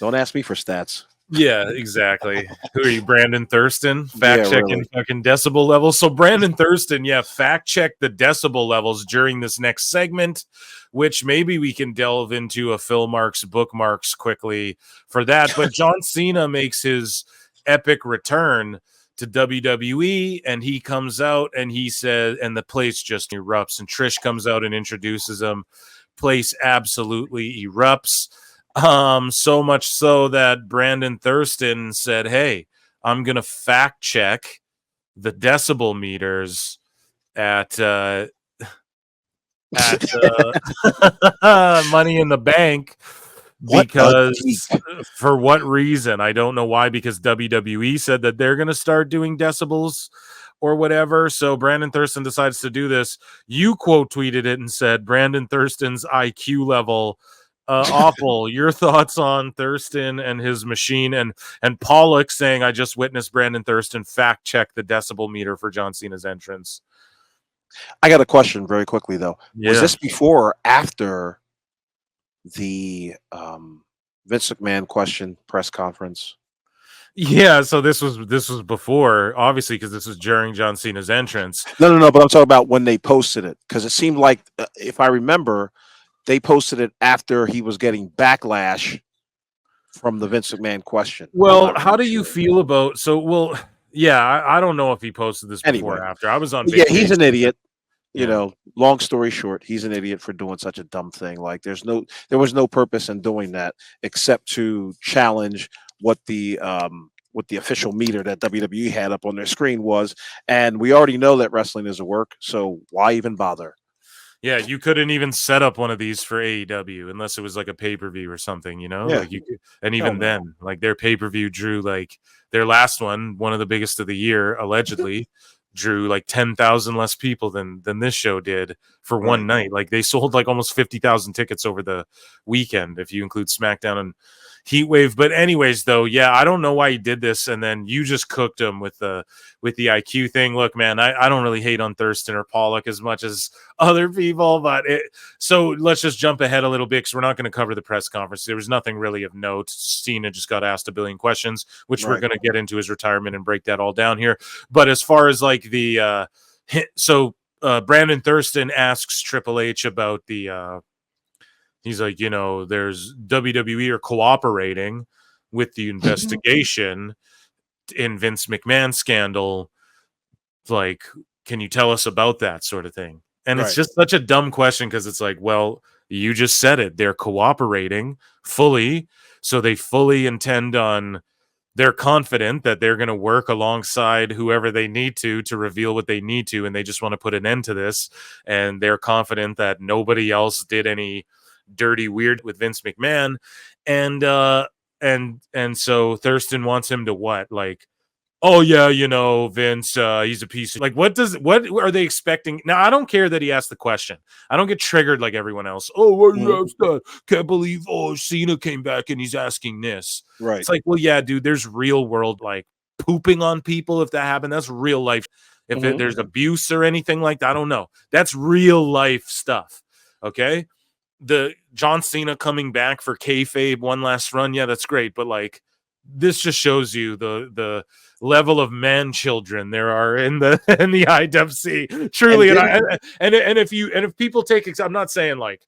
Don't ask me for stats. Yeah, exactly. Who are you, Brandon Thurston? Fact checking really. fucking decibel levels. So Brandon Thurston, fact check the decibel levels during this next segment, which maybe we can delve into a Phil Marks bookmarks quickly for that. But John Cena makes his epic return to WWE, and he comes out and he says, and the place just erupts, and Trish comes out and introduces him. Place absolutely erupts. So much so that Brandon Thurston said, "Hey, I'm gonna fact check the decibel meters at Money in the Bank." Because for what reason? I don't know why, because WWE said that they're going to start doing decibels or whatever. So Brandon Thurston decides to do this. You quote tweeted it and said, Brandon Thurston's IQ level, awful. Your thoughts on Thurston and his machine, and Pollock saying, I just witnessed Brandon Thurston fact check the decibel meter for John Cena's entrance. I got a question very quickly, though. Yeah. Was this before or after the Vince McMahon question press conference? Yeah, so this was before, obviously, because this was during John Cena's entrance. No, but I'm talking about when they posted it, because it seemed like, if I remember, they posted it after he was getting backlash from the Vince McMahon question. Well, how do you feel about? I don't know if he posted this before or after. I was on vacation. Yeah, he's an idiot. You know, long story short, he's an idiot for doing such a dumb thing. Like, there was no purpose in doing that except to challenge what the official meter that WWE had up on their screen was. And we already know that wrestling is a work, so why even bother? Yeah, you couldn't even set up one of these for AEW unless it was like a pay-per-view or something, you know? Yeah. Like and even then, like, their pay-per-view drew, like, their last one of the biggest of the year, allegedly, drew like 10,000 less people than this show did for one night. Like, they sold like almost 50,000 tickets over the weekend if you include SmackDown and Heatwave. But anyways, though, I don't know why he did this, and then you just cooked him with the IQ thing. Look, man, I don't really hate on Thurston or Pollock as much as other people, but so let's just jump ahead a little bit, because we're not going to cover the press conference. There was nothing really of note. Cena just got asked a billion questions, which we're going to get into his retirement and break that all down here. But as far as like the Brandon Thurston asks Triple H about the he's like, there's WWE are cooperating with the investigation in Vince McMahon scandal. Like, can you tell us about that sort of thing? And it's just such a dumb question, because it's like, well, you just said it. They're cooperating fully. So they fully intend on, they're confident that they're going to work alongside whoever they need to reveal what they need to. And they just want to put an end to this. And they're confident that nobody else did any dirty weird with Vince McMahon. And so Thurston wants him to what? Like, oh yeah, Vince, he's a piece of, like, what are they expecting? Now, I don't care that he asked the question. I don't get triggered like everyone else. Oh, what you asked that? Can't believe Cena came back and he's asking this. Right. It's like, well, yeah, dude, there's real world, like, pooping on people. If that happened, that's real life. If there's abuse or anything like that, I don't know. That's real life stuff. Okay. The John Cena coming back for kayfabe one last run, yeah, that's great, but like, this just shows you the level of man children there are in the IWC, truly. And if people take, I'm not saying, like,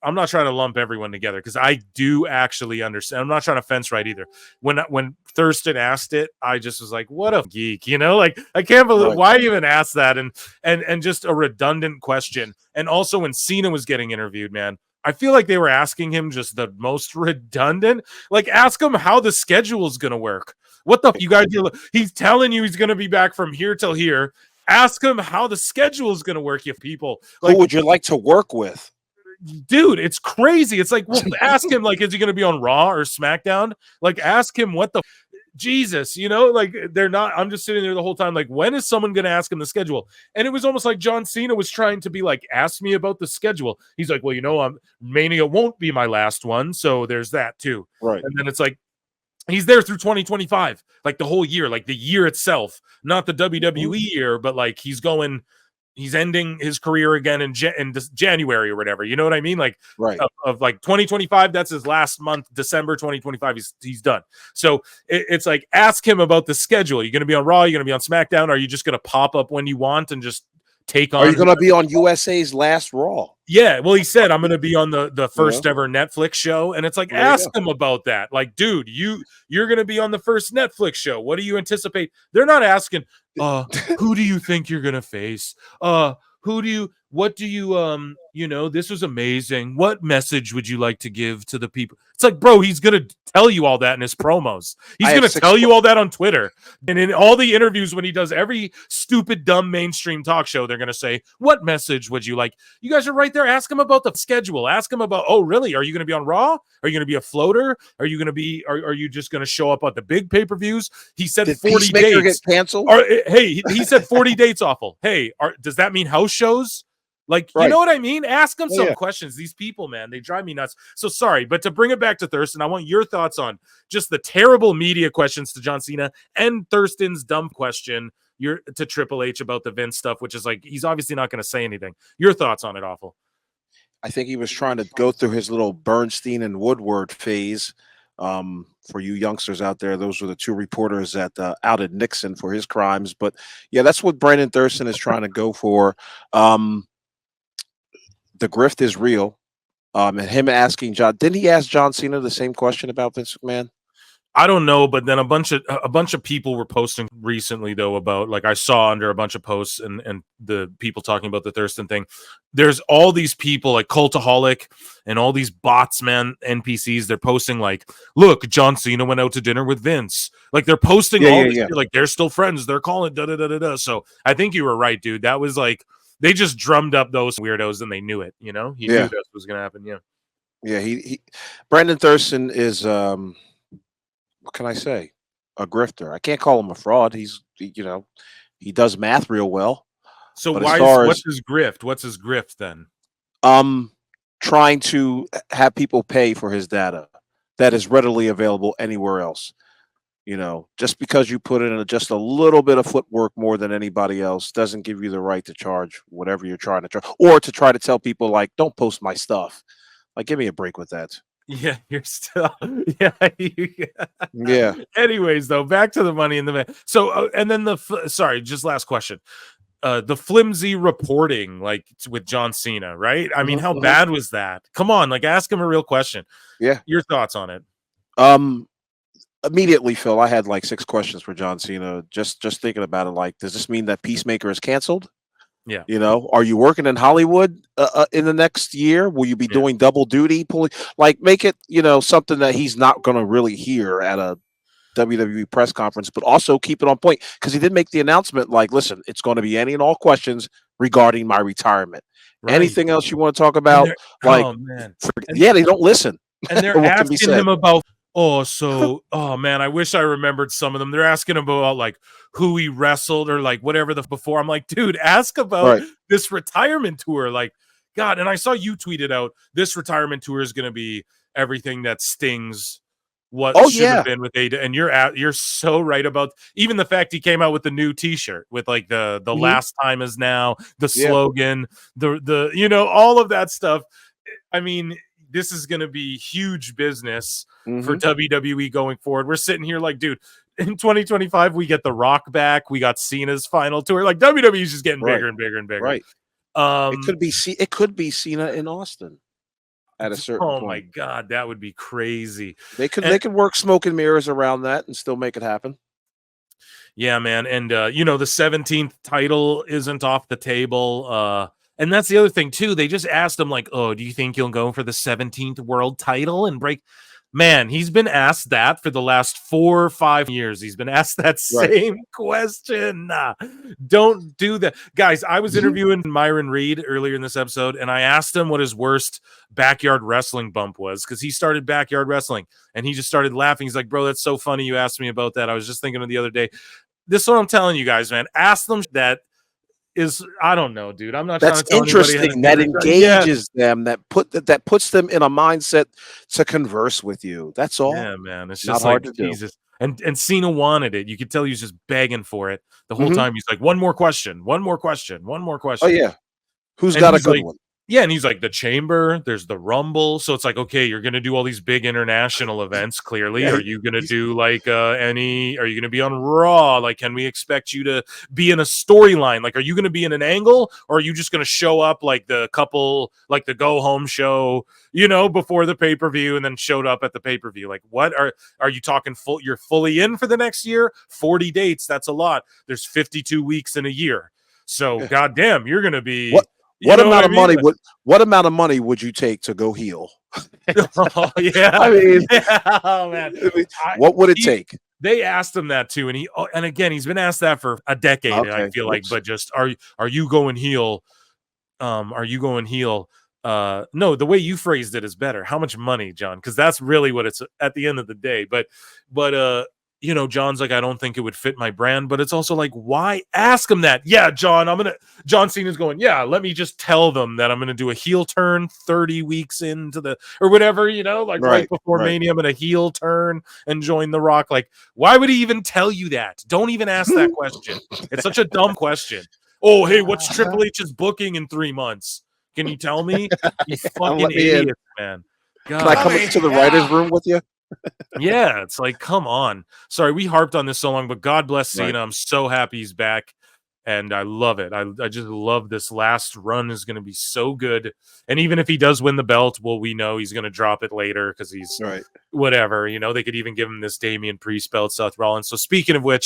I'm not trying to lump everyone together, because I do actually understand. I'm not trying to fence right either. When Thurston asked it, I just was like, what a geek, like, I can't believe why even ask that, and just a redundant question. And also, when Cena was getting interviewed, man, I feel like they were asking him just the most redundant. Like, ask him how the schedule is going to work. What the you guys do? He's telling you he's going to be back from here till here. Ask him how the schedule is going to work, you people. Like, who would you like to work with? Dude, it's crazy. It's like, well, ask him, like, is he going to be on Raw or SmackDown? Like, ask him what the Jesus, like, they're not. I'm just sitting there the whole time, like, when is someone going to ask him the schedule? And it was almost like John Cena was trying to be like, ask me about the schedule. He's like, well, Mania won't be my last one, so there's that too. Right. And then it's like, he's there through 2025, like the whole year, like the year itself, not the WWE year, but like he's going, he's ending his career again in January or whatever. You know what I mean? Like Right. of like 2025, that's his last month. December 2025, he's done. So it's like, ask him about the schedule. Are you going to be on Raw? Are you going to be on SmackDown? Are you just going to pop up when you want and just take on? Are you going to be on USA's last Raw? Yeah, well, he said, I'm going to be on the first ever Netflix show, and it's like, ask him about that. Like, dude, you're going to be on the first Netflix show. What do you anticipate? They're not asking, who do you think you're going to face? What do you, this was amazing. What message would you like to give to the people? It's like, bro, he's going to tell you all that in his promos. He's going to tell you all that on Twitter. And in all the interviews when he does every stupid, dumb mainstream talk show, they're going to say, what message would you like? You guys are right there. Ask him about the schedule. Ask him about, oh, really? Are you going to be on Raw? Are you going to be a floater? Are you going to be, are you just going to show up at the big pay-per-views? He said Did 40 Peacemaker dates. Get canceled? Hey, he said 40 dates awful. Hey, does that mean house shows? Like, you know what I mean? Ask them some questions. These people, man, they drive me nuts. So sorry, but to bring it back to Thurston, I want your thoughts on just the terrible media questions to John Cena and Thurston's dumb question to Triple H about the Vince stuff, which is like, he's obviously not going to say anything. Your thoughts on it, Awful? I think he was trying to go through his little Bernstein and Woodward phase. For you youngsters out there, those were the two reporters that outed Nixon for his crimes. But yeah, that's what Brandon Thurston is trying to go for. The grift is real. And him asking didn't he ask John Cena the same question about Vince McMahon? I don't know, but then a bunch of people were posting recently though about, like, I saw under a bunch of posts and the people talking about the Thurston thing. There's all these people like Cultaholic and all these bots, man, NPCs. They're posting like, look, John Cena went out to dinner with Vince. Like, they're posting this, like, they're still friends. They're calling da. So I think you were right, dude. That was like, they just drummed up those weirdos and they knew it. You know, he knew that was going to happen. Yeah. He Brandon Thurston is what can I say? A grifter. I can't call him a fraud. He does math real well. So what's his grift? What's his grift then? Trying to have people pay for his data that is readily available anywhere else. Just because you put in just a little bit of footwork more than anybody else doesn't give you the right to charge whatever you're trying to charge, or to try to tell people, like, don't post my stuff. Like, give me a break with that. Yeah, you're still yeah. Anyways, though, back to the Money in the Bank. So, and then just last question. The flimsy reporting, like with John Cena, right? I mean, how bad was that? Come on, like, ask him a real question. Yeah, your thoughts on it? Immediately, Phil, I had like 6 questions for John Cena. Just thinking about it, like, does this mean that Peacemaker is canceled? Yeah. Are you working in Hollywood in the next year? Will you be doing double duty? Make it, something that he's not going to really hear at a WWE press conference, but also keep it on point, because he did make the announcement, like, listen, it's going to be any and all questions regarding my retirement. Right. Anything else you want to talk about? Like, they don't listen. And they're asking him about, man, I wish I remembered some of them. They're asking him about, like, who he wrestled or, like, whatever before. I'm like, dude, ask about this retirement tour. Like, God. And I saw you tweeted out, this retirement tour is going to be everything that stings what should have been with AEW. And you're so right about even the fact he came out with the new T-shirt with, like, the last time is now, the slogan, the all of that stuff. I mean, this is going to be huge business for WWE going forward. We're sitting here like, dude, in 2025, we get The Rock back. We got Cena's final tour. Like, WWE is just getting bigger and bigger and bigger. Right. It could be Cena in Austin at a certain point. Oh my God, that would be crazy. They could work smoke and mirrors around that and still make it happen. Yeah, man. And the 17th title isn't off the table. And that's the other thing too. They just asked him, like, oh, do you think you'll go for the 17th world title and break? Man, he's been asked that for the last 4 or 5 years. He's been asked that same question. Nah, don't do that. Guys, I was interviewing Myron Reed earlier in this episode, and I asked him what his worst backyard wrestling bump was, because he started backyard wrestling, and he just started laughing. He's like, bro, that's so funny you asked me about that. I was just thinking of the other day. This is what I'm telling you guys, man. Ask them that. I don't know, dude. I'm not. That's trying to tell interesting. That engages them. That puts them in a mindset to converse with you. That's all. Yeah, man. It's just not hard to do. And Cena wanted it. You could tell he was just begging for it the whole Mhm. time. He's like, one more question, one more question, one more Oh question. yeah. Who's And got a he's good like, one? yeah, and he's like, the Chamber, there's the Rumble. So it's like, okay, you're going to do all these big international events, clearly. Yeah, Are you going to do like are you going to be on Raw? Like, can we expect you to be in a storyline? Like, are you going to be in an angle, or are you just going to show up like the couple, like the go home show, before the pay-per-view and then showed up at the pay-per-view? Like, what are you talking full? You're fully in for the next year? 40 dates. That's a lot. There's 52 weeks in a year. So, Yeah. goddamn, you're going to be. What You what know amount what I of mean? money what amount of money would you take to go heel? Oh, yeah. I mean, Yeah, oh, man. what would it take? They asked him that too, and again, he's been asked that for a decade. I Okay. feel like, Oops. but just are you going heel? Are you going heel? No, the way you phrased it is better. How much money, John? Because that's really what it's at the end of the day. But John's like, I don't think it would fit my brand, but it's also like, why ask him that? Yeah, John, John Cena's going, yeah, let me just tell them that I'm gonna do a heel turn 30 weeks into or whatever, like right before Mania, I'm gonna heel turn and join The Rock. Like, why would he even tell you that? Don't even ask that question. It's such a dumb question. Oh, hey, what's Triple H's booking in 3 months? Can you tell me? You fucking idiot, man. God. Can I come into the writer's room with you? Yeah, it's like, come on. Sorry, we harped on this so long, but God bless Cena. Right. I'm so happy he's back, and I love it. I just love this last run is going to be so good. And even if he does win the belt, well, we know he's going to drop it later because he's Right. whatever. They could even give him this Damian Priest belt, Seth Rollins. So speaking of which,